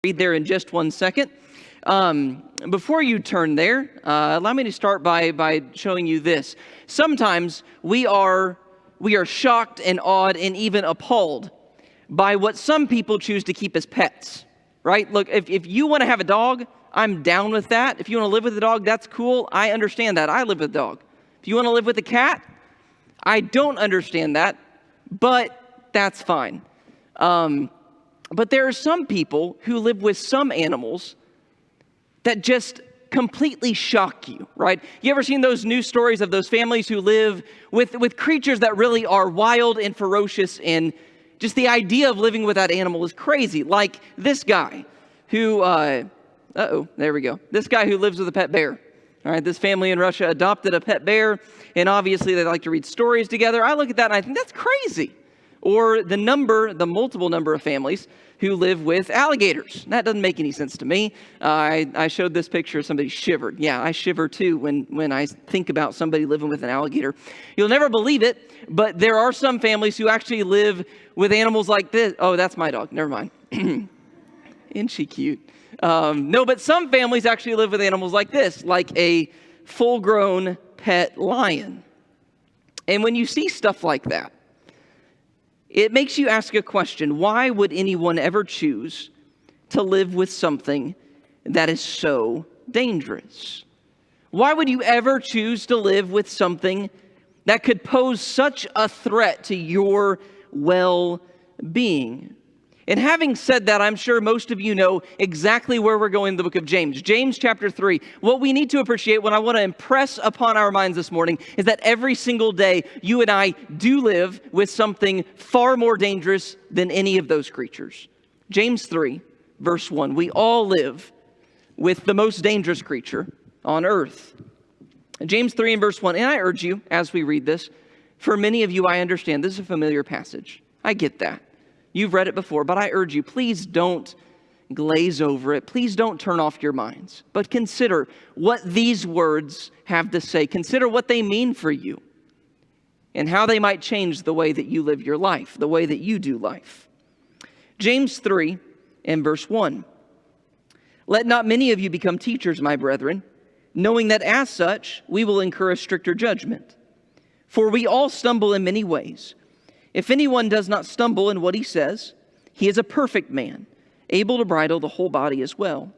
Read there in just 1 second. Before you turn there, allow me to start by showing you this. Sometimes we are shocked and awed and even appalled by what some people choose to keep as pets, right? Look, if you want to have a dog, I'm down with that. If you want to live with a dog, that's cool. I understand that. I live with a dog. If you want to live with a cat, I don't understand that, but that's fine. But there are some people who live with some animals that just completely shock you, right? You ever seen those news stories of those families who live with creatures that really are wild and ferocious, and just the idea of living with that animal is crazy. Like this guy who, there we go. This guy who lives with a pet bear. All right, this family in Russia adopted a pet bear, and obviously they like to read stories together. I look at that and I think that's crazy. Or the multiple number of families who live with alligators. That doesn't make any sense to me. I showed this picture, somebody shivered. Yeah, I shiver too when I think about somebody living with an alligator. You'll never believe it, but there are some families who actually live with animals like this. Oh, that's my dog, never mind. Isn't she cute? No, but some families actually live with animals like this, like a full-grown pet lion. And when you see stuff like that, it makes you ask a question. Why would anyone ever choose to live with something that is so dangerous? Why would you ever choose to live with something that could pose such a threat to your well-being? And having said that, I'm sure most of you know exactly where we're going in the book of James. James chapter 3. What we need to appreciate, what I want to impress upon our minds this morning, is that every single day you and I do live with something far more dangerous than any of those creatures. James 3, verse 1. We all live with the most dangerous creature on earth. James 3 and verse 1. And I urge you, as we read this, for many of you, I understand this is a familiar passage. I get that. You've read it before, but I urge you, please don't glaze over it. Please don't turn off your minds. But consider what these words have to say. Consider what they mean for you and how they might change the way that you live your life, the way that you do life. James 3 and verse 1. Let not many of you become teachers, my brethren, knowing that as such we will incur a stricter judgment. For we all stumble in many ways. If anyone does not stumble in what he says, he is a perfect man, able to bridle the whole body as well.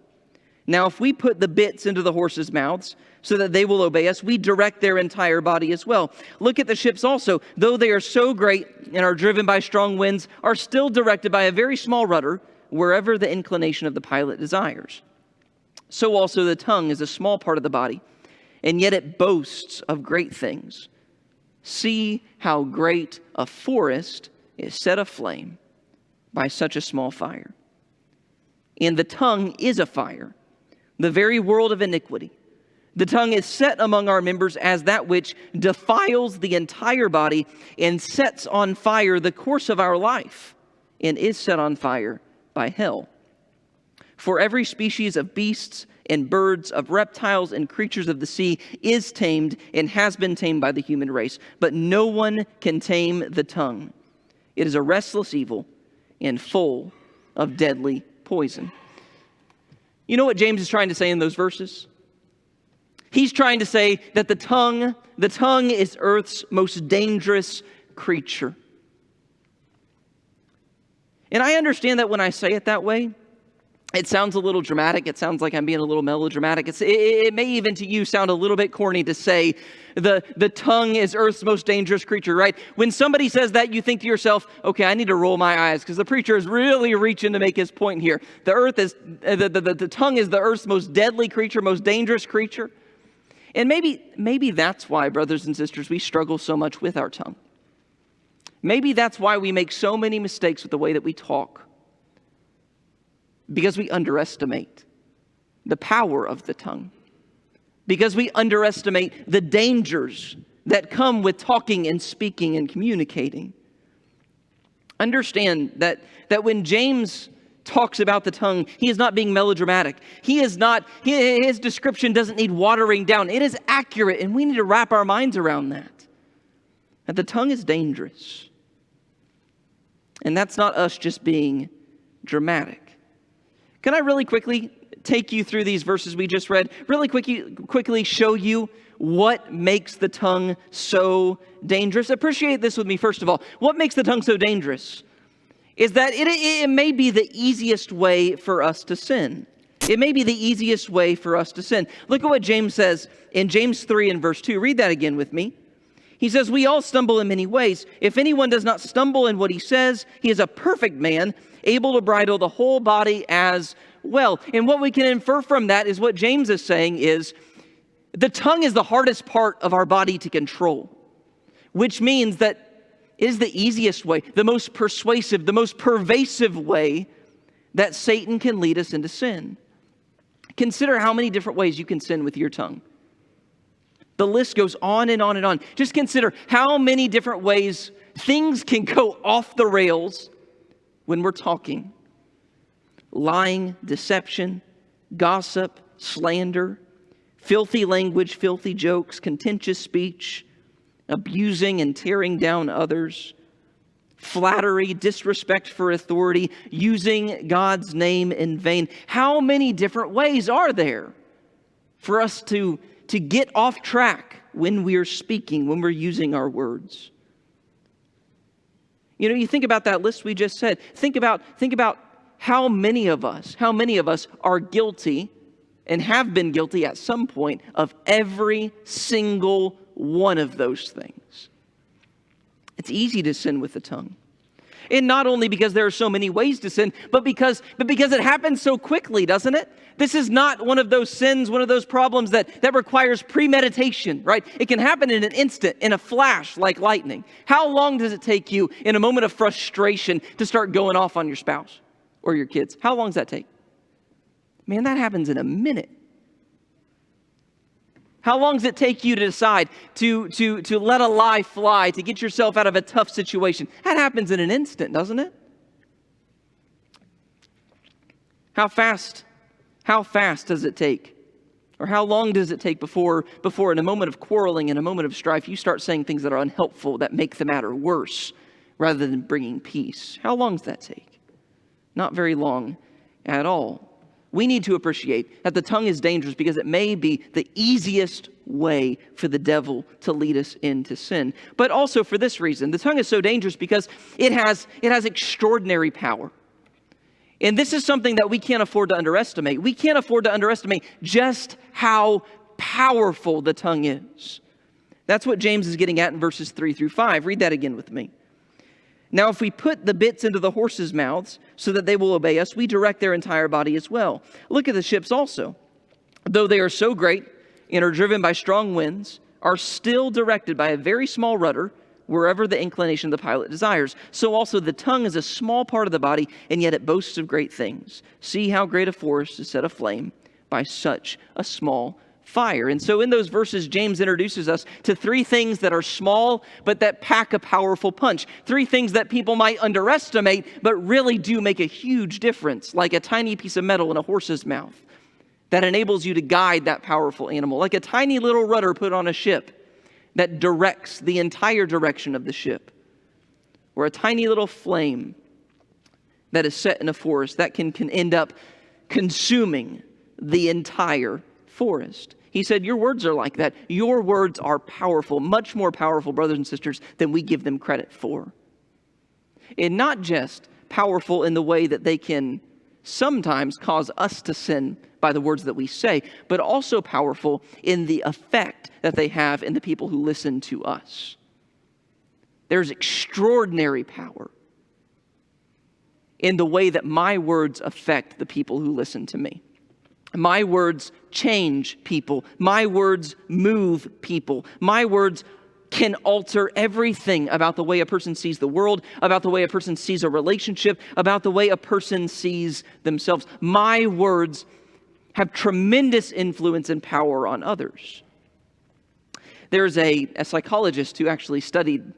Now, if we put the bits into the horses' mouths so that they will obey us, we direct their entire body as well. Look at the ships also. Though they are so great and are driven by strong winds, are still directed by a very small rudder wherever the inclination of the pilot desires. So also the tongue is a small part of the body, and yet it boasts of great things. See how great a forest is set aflame by such a small fire. And the tongue is a fire, the very world of iniquity. The tongue is set among our members as that which defiles the entire body and sets on fire the course of our life, and is set on fire by hell. For every species of beasts and birds, of reptiles and creatures of the sea is tamed and has been tamed by the human race. But no one can tame the tongue. It is a restless evil and full of deadly poison. You know what James is trying to say in those verses? He's trying to say that the tongue is earth's most dangerous creature. And I understand that when I say it that way, it sounds a little dramatic. It sounds like I'm being a little melodramatic. It may even to you sound a little bit corny to say the tongue is Earth's most dangerous creature, right? When somebody says that, you think to yourself, okay, I need to roll my eyes because the preacher is really reaching to make his point here. The tongue is the Earth's most deadly creature, most dangerous creature. And maybe that's why, brothers and sisters, we struggle so much with our tongue. Maybe that's why we make so many mistakes with the way that we talk. Because we underestimate the power of the tongue. Because we underestimate the dangers that come with talking and speaking and communicating. Understand that when James talks about the tongue, he is not being melodramatic. His description doesn't need watering down. It is accurate, and we need to wrap our minds around that. That the tongue is dangerous. And that's not us just being dramatic. Can I really quickly take you through these verses we just read? Really quickly show you what makes the tongue so dangerous. Appreciate this with me, first of all. What makes the tongue so dangerous is that it may be the easiest way for us to sin. It may be the easiest way for us to sin. Look at what James says in James 3 and verse 2. Read that again with me. He says, we all stumble in many ways. If anyone does not stumble in what he says, he is a perfect man, able to bridle the whole body as well. And what we can infer from that is what James is saying is the tongue is the hardest part of our body to control, which means that it is the easiest way, the most persuasive, the most pervasive way that Satan can lead us into sin. Consider how many different ways you can sin with your tongue. The list goes on and on and on. Just consider how many different ways things can go off the rails when we're talking. Lying, deception, gossip, slander, filthy language, filthy jokes, contentious speech, abusing and tearing down others, flattery, disrespect for authority, using God's name in vain. How many different ways are there for us to get off track when we're speaking, when we're using our words? You know, you think about that list we just said. Think about how many of us are guilty and have been guilty at some point of every single one of those things. It's easy to sin with the tongue. And not only because there are so many ways to sin, but because it happens so quickly, doesn't it? This is not one of those sins, one of those problems that requires premeditation, right? It can happen in an instant, in a flash, like lightning. How long does it take you in a moment of frustration to start going off on your spouse or your kids? How long does that take? Man, that happens in a minute. How long does it take you to decide to let a lie fly, to get yourself out of a tough situation? That happens in an instant, doesn't it? How fast does it take? Or how long does it take before in a moment of quarreling, in a moment of strife, you start saying things that are unhelpful, that make the matter worse, rather than bringing peace? How long does that take? Not very long at all. We need to appreciate that the tongue is dangerous because it may be the easiest way for the devil to lead us into sin. But also for this reason, the tongue is so dangerous because it has extraordinary power. And this is something that we can't afford to underestimate. We can't afford to underestimate just how powerful the tongue is. That's what James is getting at in verses 3 through 5. Read that again with me. Now, if we put the bits into the horses' mouths so that they will obey us, we direct their entire body as well. Look at the ships also. Though they are so great and are driven by strong winds, are still directed by a very small rudder wherever the inclination of the pilot desires. So also the tongue is a small part of the body, and yet it boasts of great things. See how great a forest is set aflame by such a small fire. And so in those verses, James introduces us to three things that are small, but that pack a powerful punch. Three things that people might underestimate, but really do make a huge difference, like a tiny piece of metal in a horse's mouth that enables you to guide that powerful animal, like a tiny little rudder put on a ship that directs the entire direction of the ship, or a tiny little flame that is set in a forest that can end up consuming the entire forest. He said, your words are like that. Your words are powerful, much more powerful, brothers and sisters, than we give them credit for. And not just powerful in the way that they can sometimes cause us to sin by the words that we say, but also powerful in the effect that they have in the people who listen to us. There's extraordinary power in the way that my words affect the people who listen to me. My words change people. My words move people. My words can alter everything about the way a person sees the world, about the way a person sees a relationship, about the way a person sees themselves. My words have tremendous influence and power on others. There's a psychologist who actually studied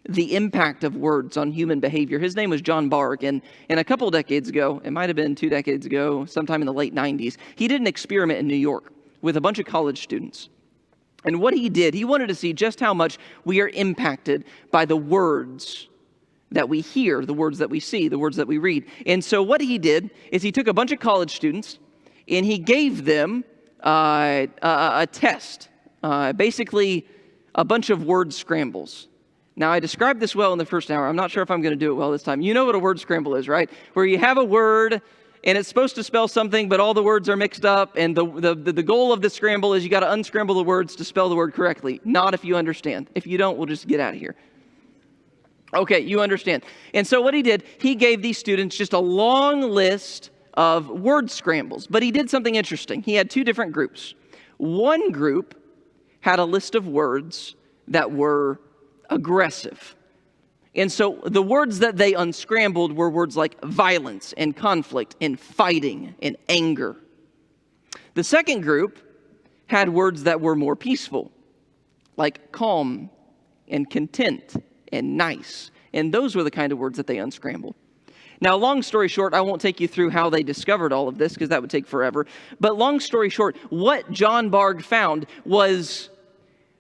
the impact of words on human behavior. His name was John Bargh, and a couple decades ago, it might have been 2 decades ago, sometime in the late 90s, he did an experiment in New York with a bunch of college students. And what he did, he wanted to see just how much we are impacted by the words that we hear, the words that we see, the words that we read. And so what he did is he took a bunch of college students and he gave them a test, basically a bunch of word scrambles. Now, I described this well in the first hour. I'm not sure if I'm going to do it well this time. You know what a word scramble is, right? Where you have a word and it's supposed to spell something, but all the words are mixed up, and the goal of the scramble is you got to unscramble the words to spell the word correctly. Not if you understand. If you don't, we'll just get out of here. Okay, you understand. And so what he did, he gave these students just a long list of word scrambles, but he did something interesting. He had two different groups. One group had a list of words that were aggressive. And so the words that they unscrambled were words like violence and conflict and fighting and anger. The second group had words that were more peaceful, like calm and content and nice. And those were the kind of words that they unscrambled. Now, long story short, I won't take you through how they discovered all of this because that would take forever. But long story short, what John Bargh found was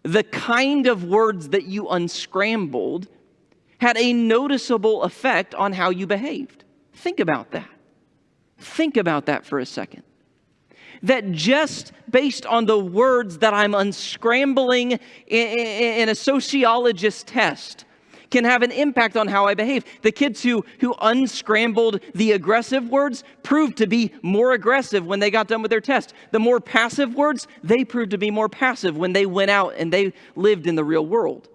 the kind of words that you unscrambled had a noticeable effect on how you behaved. Think about that. Think about that for a second. That just based on the words that I'm unscrambling in a sociologist's test can have an impact on how I behave. The kids who unscrambled the aggressive words proved to be more aggressive when they got done with their test. The more passive words, they proved to be more passive when they went out and they lived in the real world.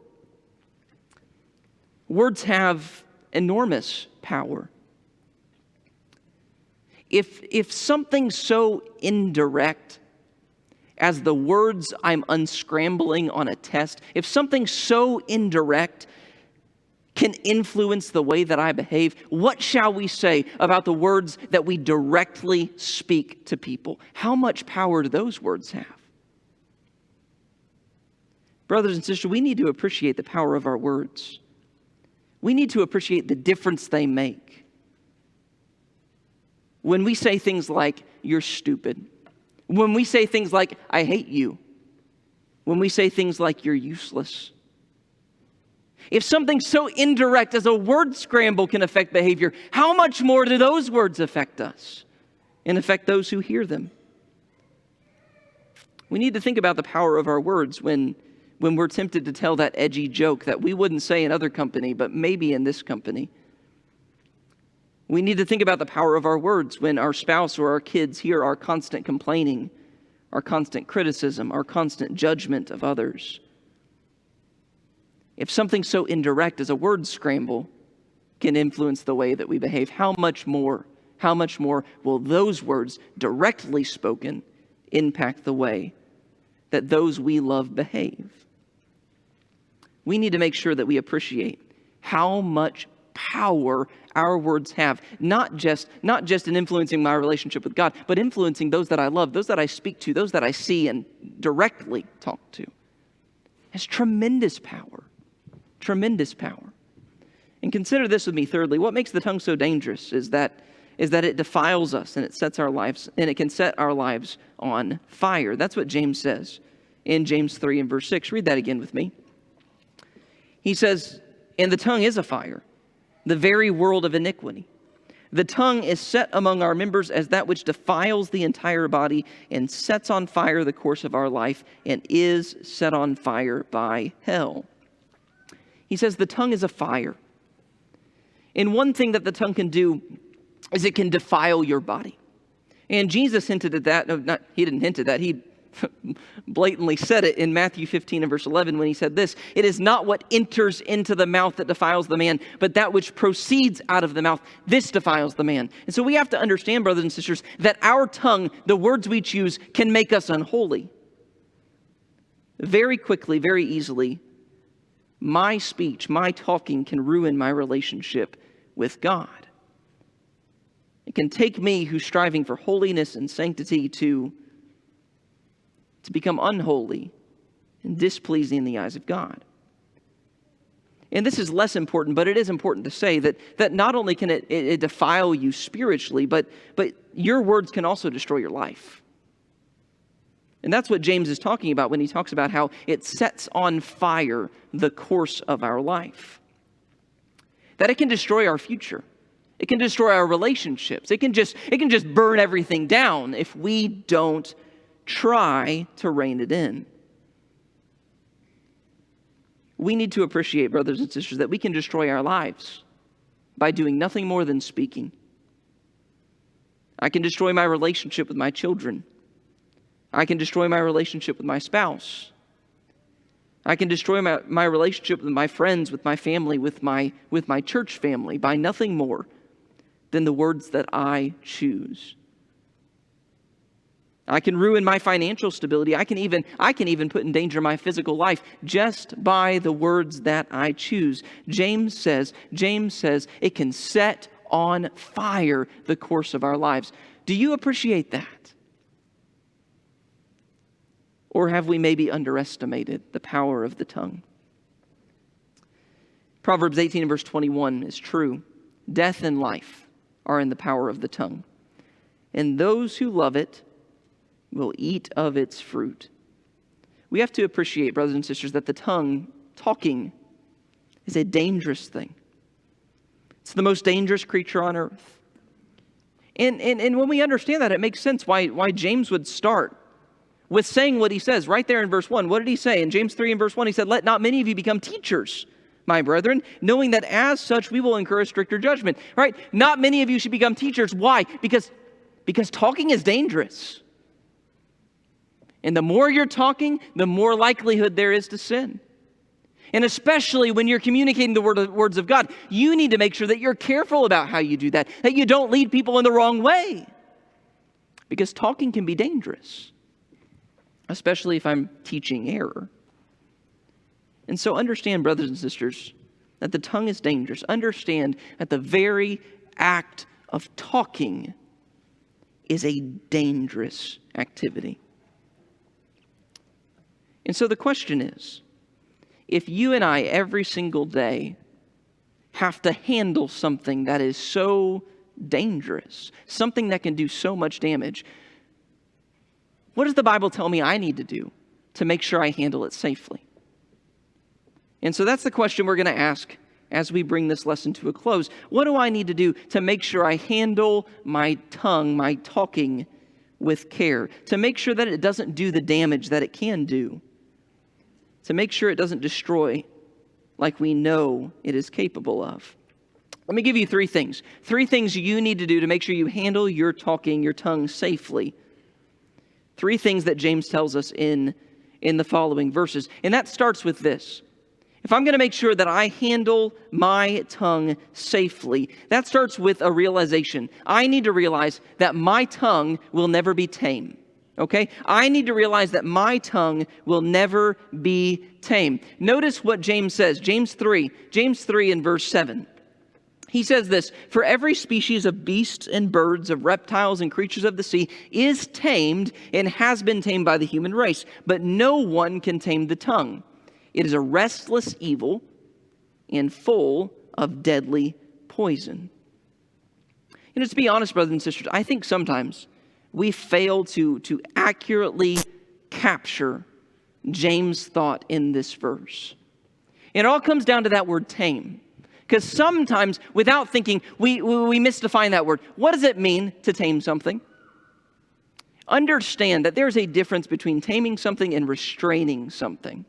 Words have enormous power. If something so indirect as the words I'm unscrambling on a test, if something so indirect can influence the way that I behave, what shall we say about the words that we directly speak to people? How much power do those words have? Brothers and sisters, we need to appreciate the power of our words. We need to appreciate the difference they make. When we say things like, you're stupid. When we say things like, I hate you. When we say things like, you're useless. If something so indirect as a word scramble can affect behavior, how much more do those words affect us and affect those who hear them? We need to think about the power of our words when we're tempted to tell that edgy joke that we wouldn't say in other company, but maybe in this company. We need to think about the power of our words when our spouse or our kids hear our constant complaining, our constant criticism, our constant judgment of others. If something so indirect as a word scramble can influence the way that we behave, how much more will those words directly spoken impact the way that those we love behave? We need to make sure that we appreciate how much power our words have, not just in influencing my relationship with God, but influencing those that I love, those that I speak to, those that I see and directly talk to. It has tremendous power. Tremendous power. And consider this with me, thirdly. What makes the tongue so dangerous is that it defiles us and it can set our lives on fire. That's what James says in James 3 and verse 6. Read that again with me. He says, and the tongue is a fire, the very world of iniquity. The tongue is set among our members as that which defiles the entire body and sets on fire the course of our life and is set on fire by hell. He says the tongue is a fire. And one thing that the tongue can do is it can defile your body. And Jesus hinted at that. No, he didn't hint at that. He blatantly said it in Matthew 15 and verse 11 when he said this, it is not what enters into the mouth that defiles the man, but that which proceeds out of the mouth, this defiles the man. And so we have to understand, brothers and sisters, that our tongue, the words we choose, can make us unholy. Very quickly, very easily, my speech, my talking can ruin my relationship with God. It can take me who's striving for holiness and sanctity to become unholy and displeasing in the eyes of God. And this is less important, but it is important to say that not only can it defile you spiritually, but your words can also destroy your life. And that's what James is talking about when he talks about how it sets on fire the course of our life. that it can destroy our future. It can destroy our relationships. It can just burn everything down if we don't try to rein it in. We need to appreciate, brothers and sisters, that we can destroy our lives by doing nothing more than speaking. I can destroy my relationship with my children. I can destroy my relationship with my spouse. I can destroy my relationship with my friends, with my family, with my church family by nothing more than the words that I choose. I can ruin my financial stability. I can even put in danger my physical life just by the words that I choose. James says it can set on fire the course of our lives. Do you appreciate that? Or have we maybe underestimated the power of the tongue? Proverbs 18 and verse 21 is true. Death and life are in the power of the tongue, and those who love it will eat of its fruit. We have to appreciate, brothers and sisters, that the tongue, talking, is a dangerous thing. It's the most dangerous creature on earth. And when we understand that, it makes sense why James would start with saying what he says right there in verse 1. What did he say? In James 3 and verse 1, he said, "Let not many of you become teachers, my brethren, knowing that as such we will incur a stricter judgment." Right? Not many of you should become teachers. Why? Because talking is dangerous. And the more you're talking, the more likelihood there is to sin. And especially when you're communicating the words of God, you need to make sure that you're careful about how you do that you don't lead people in the wrong way. Because talking can be dangerous, especially if I'm teaching error. And so understand, brothers and sisters, that the tongue is dangerous. Understand that the very act of talking is a dangerous activity. And so the question is, if you and I every single day have to handle something that is so dangerous, something that can do so much damage, what does the Bible tell me I need to do to make sure I handle it safely? And so that's the question we're going to ask as we bring this lesson to a close. What do I need to do to make sure I handle my tongue, my talking, with care? To make sure that it doesn't do the damage that it can do? To make sure it doesn't destroy like we know it is capable of? Let me give you three things. Three things you need to do to make sure you handle your talking, your tongue safely. Three things that James tells us in the following verses. And that starts with this. If I'm going to make sure that I handle my tongue safely, that starts with a realization. I need to realize that my tongue will never be tame. Okay? I need to realize that my tongue will never be tame. Notice what James says. James 3 in verse 7. He says this, "For every species of beasts and birds, of reptiles and creatures of the sea is tamed and has been tamed by the human race, but no one can tame the tongue. It is a restless evil and full of deadly poison." And to be honest, brothers and sisters, I think sometimes we fail to accurately capture James' thought in this verse. And it all comes down to that word tame. Because sometimes, without thinking, we misdefine that word. What does it mean to tame something? Understand that there's a difference between taming something and restraining something.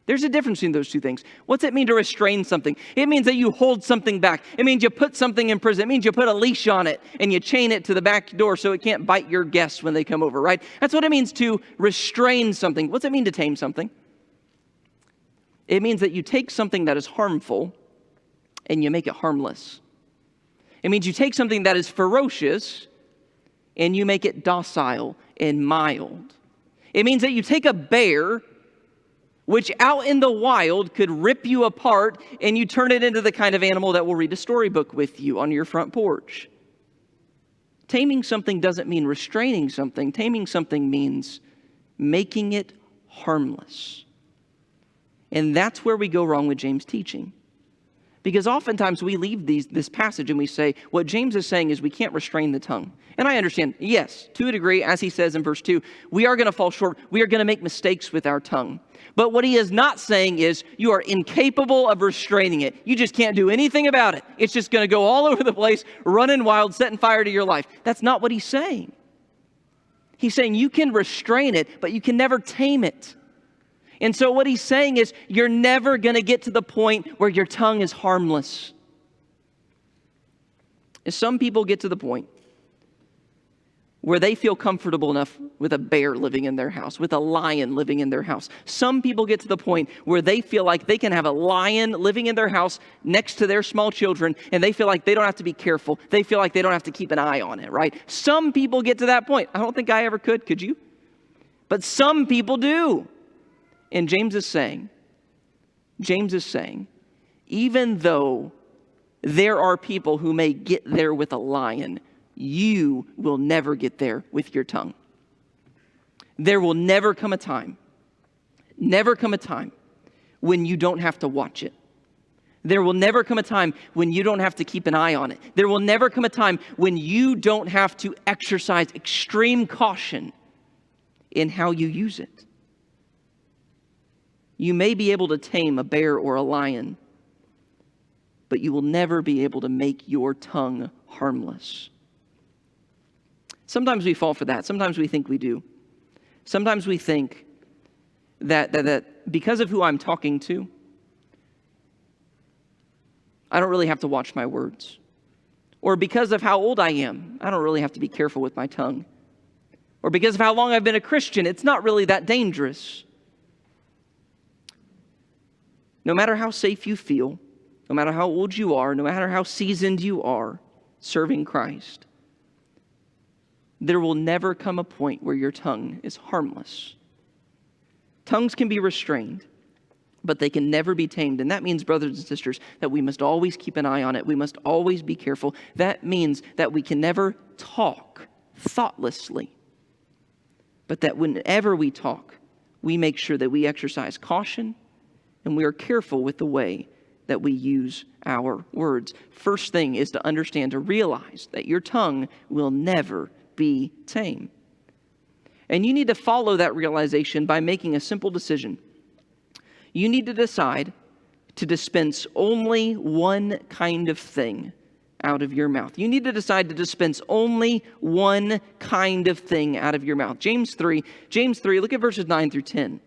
There's a difference between those two things. What's it mean to restrain something? It means that you hold something back. It means you put something in prison. It means you put a leash on it and you chain it to the back door so it can't bite your guests when they come over, right? That's what it means to restrain something. What's it mean to tame something? It means that you take something that is harmful and you make it harmless. It means you take something that is ferocious and you make it docile and mild. It means that you take a bear, which out in the wild could rip you apart, and you turn it into the kind of animal that will read a storybook with you on your front porch. Taming something doesn't mean restraining something. Taming something means making it harmless. And that's where we go wrong with James' teaching. Because oftentimes we leave this passage and we say, what James is saying is we can't restrain the tongue. And I understand, yes, to a degree, as he says in verse 2, we are going to fall short. We are going to make mistakes with our tongue. But what he is not saying is you are incapable of restraining it. You just can't do anything about it. It's just going to go all over the place, running wild, setting fire to your life. That's not what he's saying. He's saying you can restrain it, but you can never tame it. And so what he's saying is you're never going to get to the point where your tongue is harmless. And some people get to the point where they feel comfortable enough with a bear living in their house, with a lion living in their house. Some people get to the point where they feel like they can have a lion living in their house next to their small children, and they feel like they don't have to be careful. They feel like they don't have to keep an eye on it, right? Some people get to that point. I don't think I ever could you? But some people do. And James is saying, even though there are people who may get there with a lion, you will never get there with your tongue. There will never come a time when you don't have to watch it. There will never come a time when you don't have to keep an eye on it. There will never come a time when you don't have to exercise extreme caution in how you use it. You may be able to tame a bear or a lion, but you will never be able to make your tongue harmless. Sometimes we fall for that. Sometimes we think we do. Sometimes we think that because of who I'm talking to, I don't really have to watch my words. Or because of how old I am, I don't really have to be careful with my tongue. Or because of how long I've been a Christian, it's not really that dangerous. No matter how safe you feel, no matter how old you are, no matter how seasoned you are serving Christ, there will never come a point where your tongue is harmless. Tongues can be restrained, but they can never be tamed. And that means, brothers and sisters, that we must always keep an eye on it. We must always be careful. That means that we can never talk thoughtlessly, but that whenever we talk, we make sure that we exercise caution and we are careful with the way that we use our words. First thing is to understand, to realize that your tongue will never be tame. And you need to follow that realization by making a simple decision. You need to decide to dispense only one kind of thing out of your mouth. You need to decide to dispense only one kind of thing out of your mouth. James 3, look at verses 9 through 10.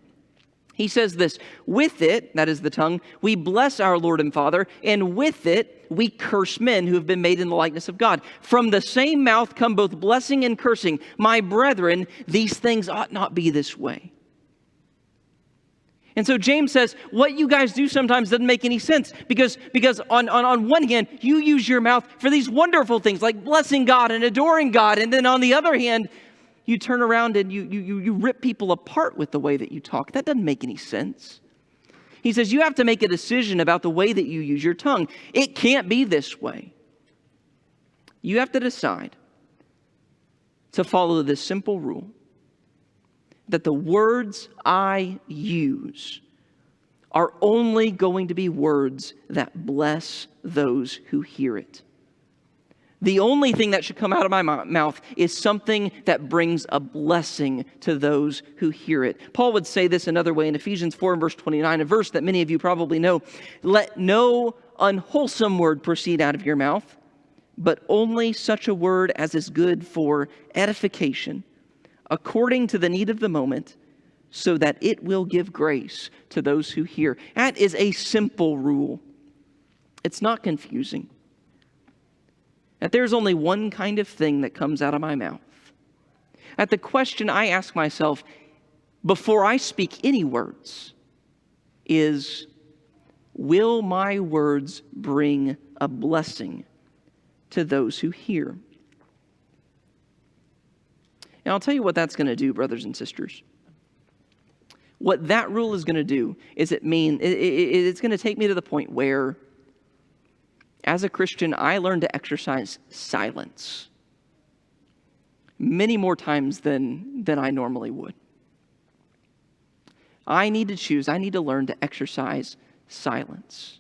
He says this, with it, that is the tongue, we bless our Lord and Father, and with it we curse men who have been made in the likeness of God. From the same mouth come both blessing and cursing. My brethren, these things ought not be this way. And so James says, what you guys do sometimes doesn't make any sense because on one hand, you use your mouth for these wonderful things like blessing God and adoring God. And then on the other hand, you turn around and you rip people apart with the way that you talk. That doesn't make any sense. He says you have to make a decision about the way that you use your tongue. It can't be this way. You have to decide to follow this simple rule that the words I use are only going to be words that bless those who hear it. The only thing that should come out of my mouth is something that brings a blessing to those who hear it. Paul would say this another way in Ephesians 4 and verse 29, a verse that many of you probably know. Let no unwholesome word proceed out of your mouth, but only such a word as is good for edification, according to the need of the moment, so that it will give grace to those who hear. That is a simple rule. It's not confusing. That there's only one kind of thing that comes out of my mouth. That the question I ask myself before I speak any words is, will my words bring a blessing to those who hear? And I'll tell you what that's going to do, brothers and sisters. What that rule is going to do is it's going to take me to the point where, as a Christian, I learned to exercise silence many more times than I normally would. I need to learn to exercise silence.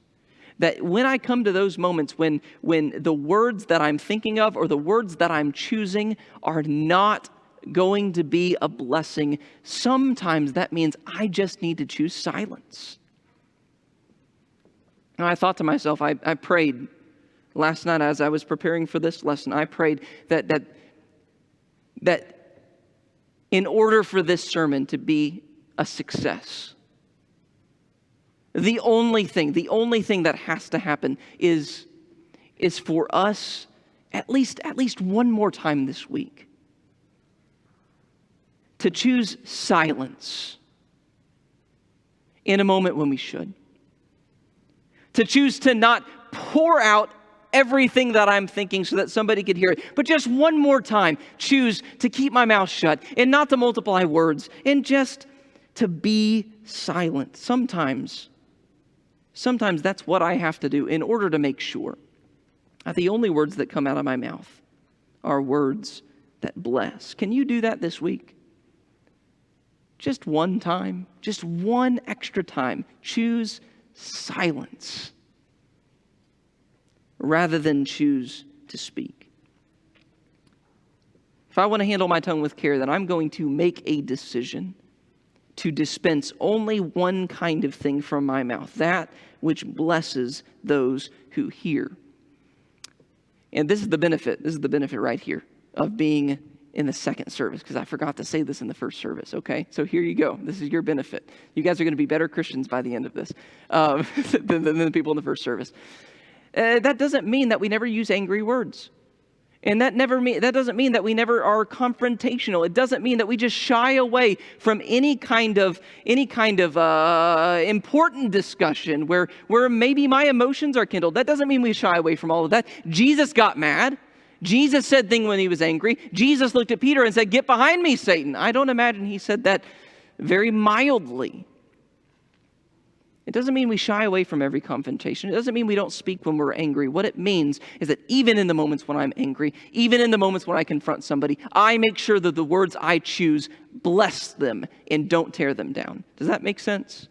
that when I come to those moments when the words that I'm thinking of or the words that I'm choosing are not going to be a blessing, sometimes that means I just need to choose silence. And I thought to myself, I prayed last night as I was preparing for this lesson, I prayed that in order for this sermon to be a success, the only thing that has to happen is for us at least one more time this week to choose silence in a moment when we should. To choose to not pour out everything that I'm thinking so that somebody could hear it, but just one more time choose to keep my mouth shut and not to multiply words and just to be silent. Sometimes that's what I have to do in order to make sure that the only words that come out of my mouth are words that bless. Can you do that this week? Just one time, just one extra time. Choose silence rather than choose to speak. If I want to handle my tongue with care, then I'm going to make a decision to dispense only one kind of thing from my mouth, that which blesses those who hear. And this is the benefit right here of being in the second service, because I forgot to say this in the first service, okay? So here you go. This is your benefit. You guys are going to be better Christians by the end of this than the people in the first service. That doesn't mean that we never use angry words. And that doesn't mean that we never are confrontational. It doesn't mean that we just shy away from any kind of important discussion where maybe my emotions are kindled. That doesn't mean we shy away from all of that. Jesus got mad. Jesus said things when he was angry. Jesus looked at Peter and said, "Get behind me, Satan." I don't imagine he said that very mildly. It doesn't mean we shy away from every confrontation. It doesn't mean we don't speak when we're angry. What it means is that even in the moments when I'm angry, even in the moments when I confront somebody, I make sure that the words I choose bless them and don't tear them down. Does that make sense?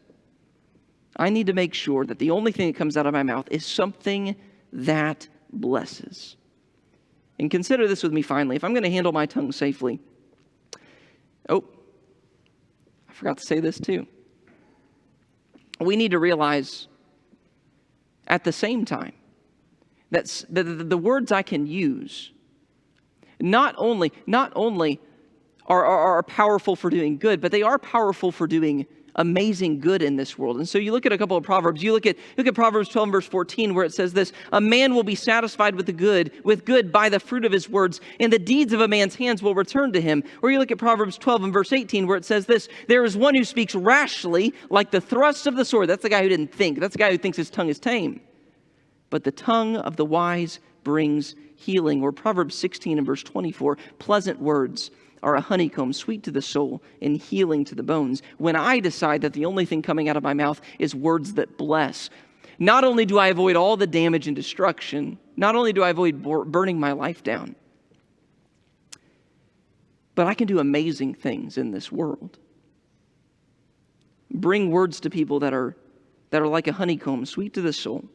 I need to make sure that the only thing that comes out of my mouth is something that blesses. And consider this with me finally. If I'm going to handle my tongue safely, I forgot to say this too. We need to realize at the same time that the words I can use not only are powerful for doing good, but they are powerful for doing amazing good in this world. And so you look at a couple of Proverbs. You look at Proverbs 12 verse 14, where it says this: "A man will be satisfied with good by the fruit of his words, and the deeds of a man's hands will return to him." Or you look at Proverbs 12 and verse 18, where it says this: "There is one who speaks rashly like the thrust of the sword." That's the guy who didn't think. That's the guy who thinks his tongue is tame. "But the tongue of the wise brings healing." Or Proverbs 16 and verse 24, "Pleasant words are a honeycomb, sweet to the soul and healing to the bones." When I decide that the only thing coming out of my mouth is words that bless, not only do I avoid all the damage and destruction, not only do I avoid burning my life down, but I can do amazing things in this world. Bring words to people that are like a honeycomb, sweet to the soul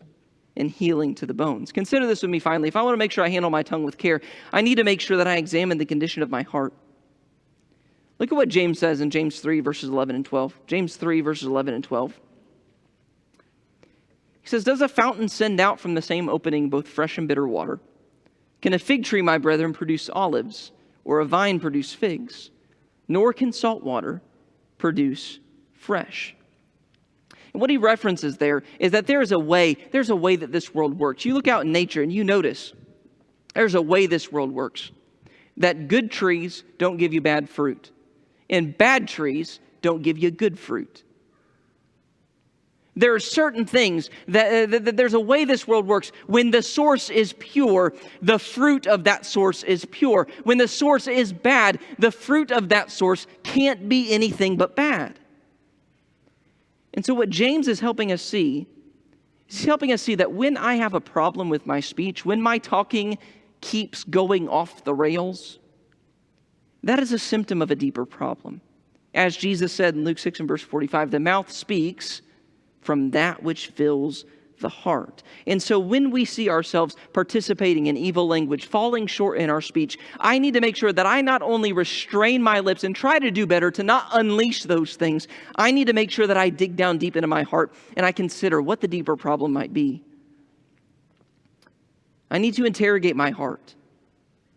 and healing to the bones. Consider this with me finally. If I want to make sure I handle my tongue with care, I need to make sure that I examine the condition of my heart. Look at what James says in James 3, verses 11 and 12. James 3, verses 11 and 12. He says, "Does a fountain send out from the same opening both fresh and bitter water? Can a fig tree, my brethren, produce olives, or a vine produce figs? Nor can salt water produce fresh." And what he references there is that there's a way that this world works. You look out in nature and you notice there's a way this world works. That good trees don't give you bad fruit, and bad trees don't give you good fruit. There are certain things that there's a way this world works. When the source is pure, the fruit of that source is pure. When the source is bad, the fruit of that source can't be anything but bad. And so what James is helping us see, he's helping us see that when I have a problem with my speech, when my talking keeps going off the rails, that is a symptom of a deeper problem. As Jesus said in Luke 6 and verse 45, "The mouth speaks from that which fills the heart. And so when we see ourselves participating in evil language, falling short in our speech, I need to make sure that I not only restrain my lips and try to do better to not unleash those things, I need to make sure that I dig down deep into my heart and I consider what the deeper problem might be. I need to interrogate my heart.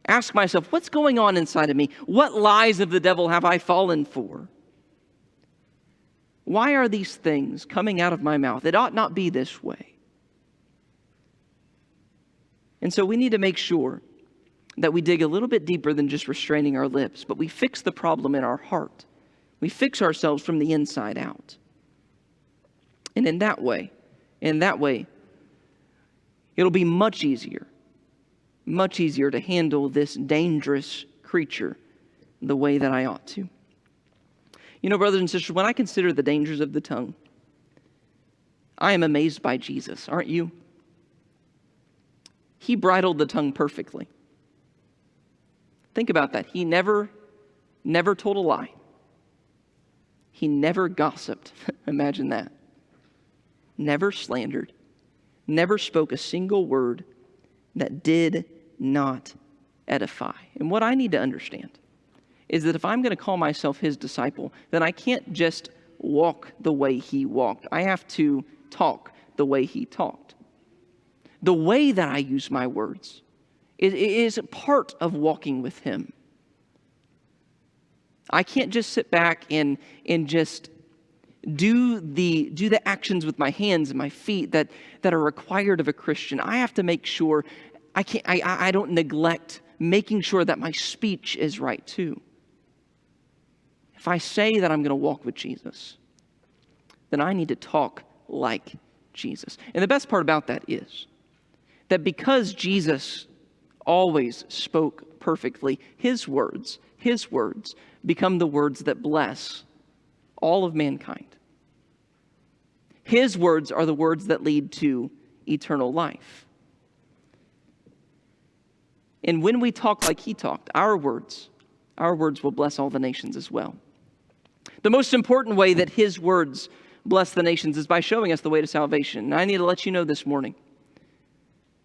Ask myself, what's going on inside of me? What lies of the devil have I fallen for? Why are these things coming out of my mouth? It ought not be this way. And so we need to make sure that we dig a little bit deeper than just restraining our lips, but we fix the problem in our heart. We fix ourselves from the inside out. And in that way, it'll be much easier to handle this dangerous creature the way that I ought to. You know, brothers and sisters, when I consider the dangers of the tongue, I am amazed by Jesus, aren't you? He bridled the tongue perfectly. Think about that. He never told a lie. He never gossiped. Imagine that. Never slandered. Never spoke a single word that did not edify. And what I need to understand is that if I'm going to call myself his disciple, then I can't just walk the way he walked. I have to talk the way he talked. The way that I use my words is part of walking with him. I can't just sit back and just do the actions with my hands and my feet that are required of a Christian. I have to make sure I don't neglect making sure that my speech is right too. If I say that I'm going to walk with Jesus, then I need to talk like Jesus. And the best part about that is that because Jesus always spoke perfectly, his words become the words that bless all of mankind. His words are the words that lead to eternal life. And when we talk like he talked, our words will bless all the nations as well. The most important way that his words bless the nations is by showing us the way to salvation. And I need to let you know this morning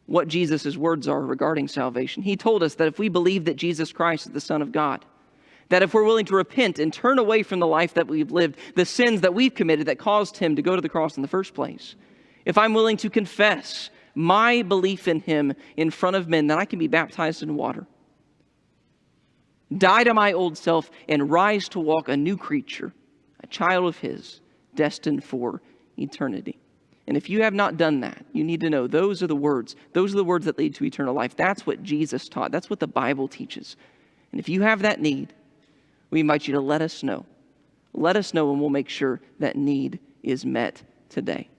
what Jesus' words are regarding salvation. He told us that if we believe that Jesus Christ is the Son of God, that if we're willing to repent and turn away from the life that we've lived, the sins that we've committed that caused him to go to the cross in the first place, if I'm willing to confess my belief in him in front of men, then I can be baptized in water, die to my old self, and rise to walk a new creature, a child of his, destined for eternity. And if you have not done that, you need to know those are the words that lead to eternal life. That's what Jesus taught. That's what the Bible teaches. And if you have that need, we invite you to let us know. Let us know, and we'll make sure that need is met today.